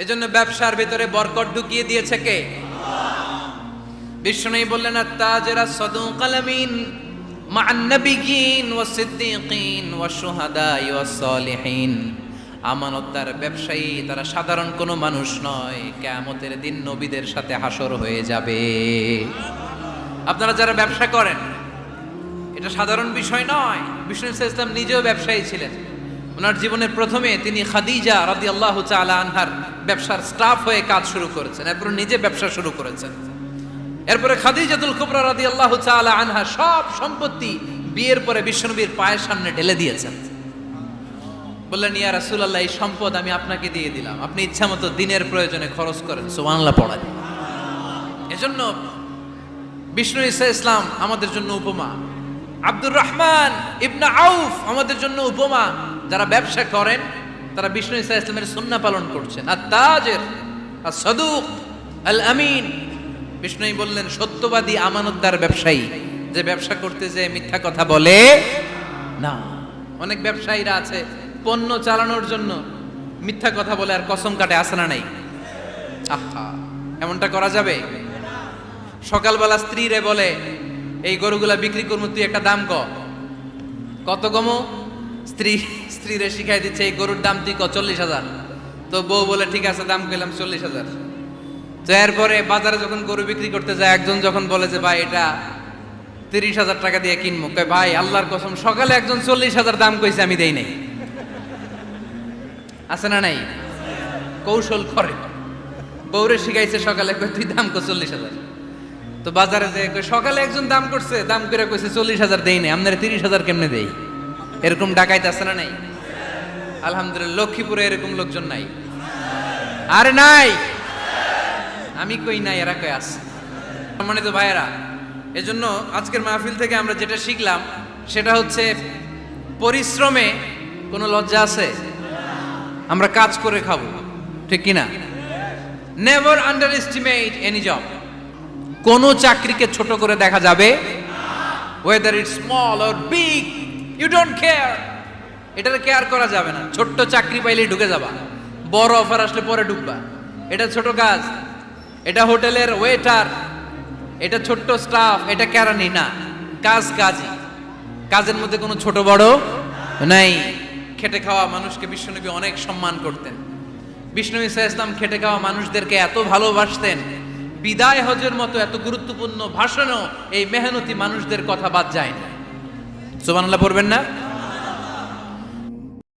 এজন্য ব্যবসার ভিতরে বরকত ঢুকিয়ে দিয়েছে কে? বিষ্ণু বললেন আত-তাজিরা সাদুকাল আমিন মা'আন নাবিয়্যিন ওয়াস সিদ্দীকিন ওয়াস শুহাদা'i ওয়াস সালিহিন। আমানতদার ব্যবসায়ী তারা সাধারণ কোনো মানুষ নয়, কিয়ামতের দিন নবীদের সাথে হাসর হয়ে যাবে। আপনারা যারা ব্যবসা করেন, এটা সাধারণ বিষয় নয়। বিষ্ণু সাল্লাল্লাহু আলাইহি ওয়াসাল্লাম নিজেও ব্যবসায়ী ছিলেন। ওনার জীবনের প্রথমে তিনি খাদিজা রাদিয়াল্লাহু তাআলা আনহার ব্যবসার স্টাফ হয়ে কাজ শুরু করেছেন, এরপর নিজে ব্যবসা শুরু করেছেন। এরপরে খাদিজাতুল কুবরা রাদিয়াল্লাহু তাআলা আনহা সব সম্পত্তি বিয়ের পরে বিশ্বনবীর পায়ের সামনে ঢেলে দিয়েছেন। বললেন, ইয়া রাসূলুল্লাহ, এই সম্পদ আমি আপনাকে দিয়ে দিলাম, আপনি ইচ্ছামতো দিনের প্রয়োজনে খরচ করেন। সুবহানাল্লাহ পড়ান। এজন্য বিষ্ণু ইসলাম আমাদের জন্য উপমা, আব্দুর রহমান ইবনে আউফ আমাদের জন্য উপমা। যারা ব্যবসা করেন তারা বিষ্ণু ইসলামের সুন্নাহ পালন করছেন। আত-তাজির আস-সাদুক আল-আমিন। বিষ্ণুই বললেন, সত্যবাদী আমানতদার ব্যবসায়ী, যে ব্যবসা করতে যে মিথ্যা কথা বলে না। অনেক ব্যবসায়ীরা আছে পণ্য চালানোর জন্য মিথ্যা কথা বলে আর কসম কাটে, আছে না নাই? আহা, এমনটা করা যাবে? সকালবেলা স্ত্রীরে বলে, এই গরুগুলা বিক্রি করবো, তুই একটা দাম কত কমো? স্ত্রীরে শিখাই দিচ্ছে, এই গরুর দাম তুই 40,000। তো বউ বলে, ঠিক আছে, দাম কইলাম 40,000। তো এরপরে বাজারে যখন গরু বিক্রি করতে যায়, একজন যখন বলে যে ভাই এটা 30,000 টাকা দিয়ে কিনবো, কয় ভাই আল্লাহর কসম সকালে একজন 40,000 দাম কইছে, আমি দেই নাই। আছে না নাই? কৌশল করে। বউরে শিখাইছে সকালে, কয় তুই দাম কর 40,000। তো বাজারে যে সকালে একজন দাম করছে, দাম করে কইছে 40,000 দেই নাই, আপনারা 30,000 কেমনে দেই? এরকম ডাকাইতে আছে না নাই? আলহামদুলিল্লাহ, লক্ষ্মীপুরে এরকম লোকজন নাই? আরে নাই, আমি কই নাই, এরা কই আছে। সম্মানিত ভাইয়েরা, এজন্য আজকের মাহফিল থেকে আমরা যেটা শিখলাম সেটা হচ্ছে, পরিশ্রমে কোনো লজ্জা আছে? আমরা কাজ করে খাবো, ঠিক কিনা? Never underestimate any job. কোনো চাকরিকে ছোট করে দেখা যাবে, whether it's small or big, you don't care. এটার কেয়ার করা যাবে না। ছোট্ট চাকরি পাইলেই ঢুকে যাবা, বড় অফার আসলে পরে ঢুকবা। এটা ছোট কাজ, এটা হোটেলের ওয়েটার, এটা ছোট্ট স্টাফ, এটা কেরানি না। কাজ কাজই, কাজের মধ্যে কোনো ছোট বড় নাই। খেটে খাওয়া মানুষকে বিশ্বনবী অনেক সম্মান করতেন। বিষ্ণু ইসলাম খেটে খাওয়া মানুষদেরকে এত ভালোবাসতেন, বিদায় হজের মতো এত গুরুত্বপূর্ণ ভাষণও এই মেহনতি মানুষদের কথা বাদ যায় না। সুবহানাল্লাহ পড়বেন না?